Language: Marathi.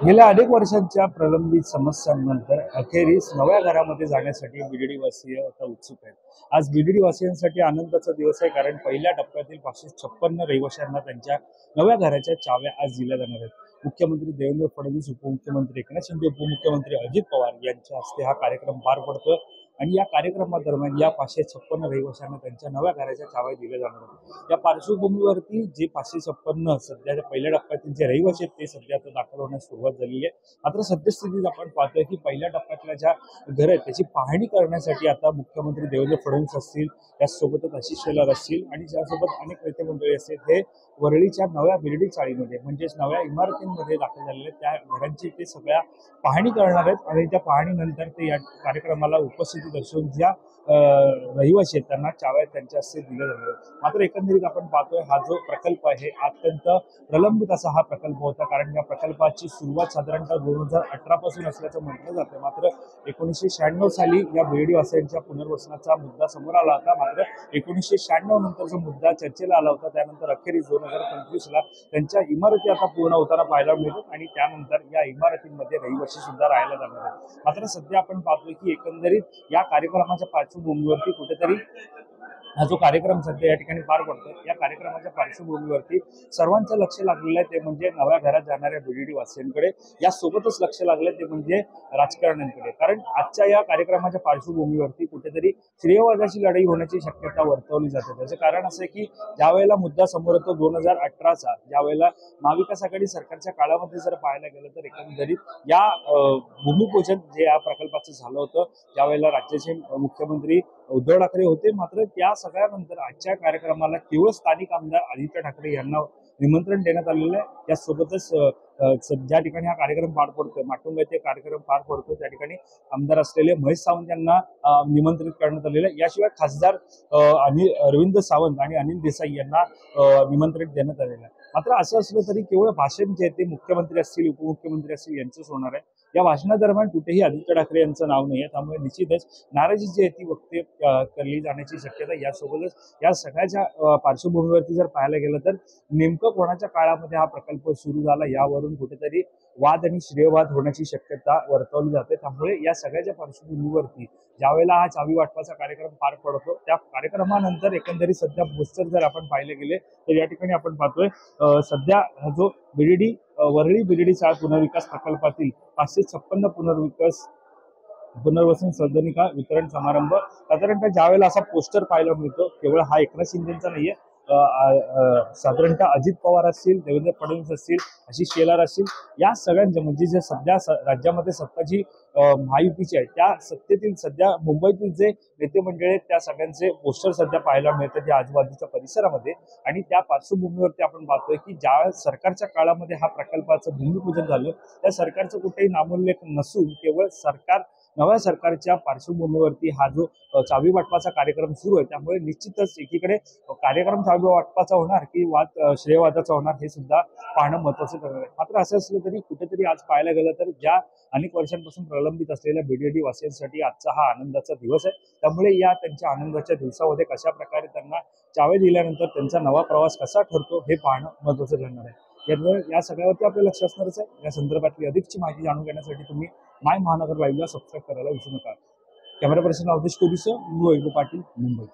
गेल्या अनेक वर्षांच्या प्रलंबित समस्यांनंतर अखेरीस नव्या घरामध्ये जाण्यासाठी बीडीडी वासीय आता उत्सुक आहेत. आज बीडीडी वासियांसाठी आनंदाचा दिवस आहे, कारण पहिल्या टप्प्यातील 556 रहिवाशांना त्यांच्या नव्या घराच्या चाव्या आज दिल्या जाणार आहेत. मुख्यमंत्री देवेंद्र फडणवीस, उपमुख्यमंत्री एकनाथ शिंदे, उपमुख्यमंत्री अजित पवार यांच्या हस्ते हा कार्यक्रम पार पडतोय आणि या कार्यक्रमादरम्यान या 556 रहिवाशांना त्यांच्या नव्या घराच्या चाव्या दिल्या जाणार आहेत. या पार्श्वभूमीवरती जे 556 सध्याच्या पहिल्या टप्प्यातील जे रहिवासी आहेत ते सध्या आता दाखल होण्यास सुरुवात झालेली आहे. मात्र सद्यस्थितीत आपण पाहतोय की पहिल्या टप्प्यातल्या ज्या घर आहेत त्याची पाहणी करण्यासाठी आता मुख्यमंत्री देवेंद्र फडणवीस असतील, त्याचसोबतच आशिष शेलार असतील आणि त्यासोबत अनेक नेते मंडळी असतील, हे वरळीच्या नव्या बिर्डी चाळीमध्ये म्हणजेच नव्या इमारतींमध्ये दाखल झालेले त्या घरांची ते सगळ्या पाहणी करणार आहेत आणि त्या पाहणीनंतर ते या कार्यक्रमाला उपस्थिती दर्शवून ज्या रहिवासी आहेत त्यांना चाव्या त्यांच्या हस्ते दिल्या जाणार आहेत. मात्र एकंदरीत आपण पाहतोय हा जो प्रकल्प आहे अत्यंत प्रलंबित असा हा प्रकल्प होता, कारण या प्रकल्पाची सुरुवात साधारणतः 2018 पासून असल्याचं म्हटलं जातं. मात्र 1996 साली या बिर्डी वासियांच्या पुनर्वसनाचा मुद्दा समोर आला होता. मात्र 1996 नंतर जो मुद्दा चर्चेला आला होता त्यानंतर अखेरीस 2025ला त्यांच्या इमारती आता पूर्ण होताना पाहायला मिळतात आणि त्यानंतर या इमारतींमध्ये रहिवासी सुद्धा राहायला जाणार आहेत. मात्र सध्या आपण पाहतोय की एकंदरीत या कार्यक्रमाच्या पार्श्वभूमीवरती कुठेतरी हा जो कार्यक्रम सध्या या ठिकाणी पार पडतो, या कार्यक्रमाच्या पार्श्वभूमीवरती सर्वांचं लक्ष लागलेलं आहे ते म्हणजे नव्या घरात जाणाऱ्या बीडीडी वासियांकडे. यासोबतच लक्ष लागलं ते म्हणजे राजकारण्यांकडे, कारण आजच्या या कार्यक्रमाच्या पार्श्वभूमीवरती कुठेतरी श्रेयवादाची लढाई होण्याची शक्यता वर्तवली जाते. त्याचं कारण असं आहे की ज्या वेळेला मुद्दा समोर येतो 2018चा, ज्या वेळेला महाविकास आघाडी सरकारच्या काळामध्ये जर पाहायला गेलं तर एकंदरीत या भूमिपूजन जे या प्रकल्पाचं झालं होतं त्यावेळेला राज्याचे मुख्यमंत्री उद्धव ठाकरे होते. मात्र त्या सगळ्यानंतर आजच्या कार्यक्रमाला केवळ स्थानिक आमदार आदित्य ठाकरे यांना निमंत्रण देण्यात आलेलं आहे. त्यासोबतच ज्या ठिकाणी हा कार्यक्रम पार पडतोय, माटुंगा येथे कार्यक्रम पार पडतोय, त्या ठिकाणी आमदार असलेले महेश सावंत यांना निमंत्रित करण्यात आलेलं आहे. याशिवाय खासदार अरविंद सावंत आणि अनिल देसाई यांना निमंत्रित देण्यात आलेलं आहे. मात्र असं असलं तरी केवळ भाषण जे आहे ते मुख्यमंत्री असतील, उपमुख्यमंत्री असतील यांचंच होणार आहे. या भाषणादरम्यान कुठेही आदित्य ठाकरे यांचं नाव नाही आहे, त्यामुळे निश्चितच नाराजी जी आहे ती व्यक्त केली जाण्याची शक्यता. यासोबतच या सगळ्याच्या पार्श्वभूमीवरती जर पाहायला गेलं तर नेमकं कोणाच्या काळामध्ये हा प्रकल्प सुरू झाला यावरून कुठेतरी वाद आणि श्रेयवाद होण्याची शक्यता वर्तवली जाते. त्यामुळे या सगळ्याच्या पार्श्वभूमीवरती ज्यावेळेला हा चावी वाटपाचा कार्यक्रम पार पडतो त्या कार्यक्रमानंतर एकंदरीत सध्या पोस्टर जर आपण पाहिले गेले तर या ठिकाणी आपण पाहतोय सध्या हा जो बीडीडी वरळी बीडीडी चाळ पुनर्विकास प्रकल्पातील 556 पुनर्वसन सदनिका वितरण समारंभ साधारणतः ज्यावेळेला असा पोस्टर पाहायला मिळतो, केवळ हा एकनाथ शिंदेचा नाहीये, साधारणतः अजित पवार असतील, देवेंद्र फडणवीस असतील, आशिष शेलार असतील, या सगळ्यांच्या म्हणजे जे सध्या राज्यामध्ये सत्ता जी महायुतीची आहे त्या सत्तेतील सध्या मुंबईतील जे नेते मंडळी आहेत त्या सगळ्यांचे पोस्टर सध्या पाहायला मिळतात या आजूबाजूच्या परिसरामध्ये. आणि त्या पार्श्वभूमीवरती आपण पाहतोय की ज्या सरकारच्या काळामध्ये हा प्रकल्पाचं भूमिपूजन झालं त्या सरकारचं कुठेही नामोल्लेख नसून केवळ नव्या सरकारच्या पार्श्वभूमीवरती हा जो चावी वाटपाचा कार्यक्रम सुरू आहे, त्यामुळे निश्चितच एकीकडे कार्यक्रम चावी वाटपाचा होणार की श्रेयवादाचा होणार हे सुद्धा पाहणं महत्वाचं ठरणार आहे. मात्र असं असलं तरी कुठेतरी आज पाहायला गेलं तर ज्या अनेक वर्षांपासून प्रलंबित असलेल्या बीडीडी वासियांसाठी आजचा हा आनंदाचा दिवस आहे. त्यामुळे या त्यांच्या आनंदाच्या दिवसामध्ये कशा प्रकारे त्यांना चावे दिल्यानंतर त्यांचा नवा प्रवास कसा ठरतो हे पाहणं महत्वाचं ठरणार आहे. या सगळ्यावरती आपलं लक्ष असणारच आहे. या संदर्भातली अधिकची माहिती जाणून घेण्यासाठी तुम्ही माय महानगर लाईव्हला सबस्क्राईब करायला विसरू नका. कॅमेरा पर्सन अवधेश कोबीसह मी वैभव पाटील, मुंबई.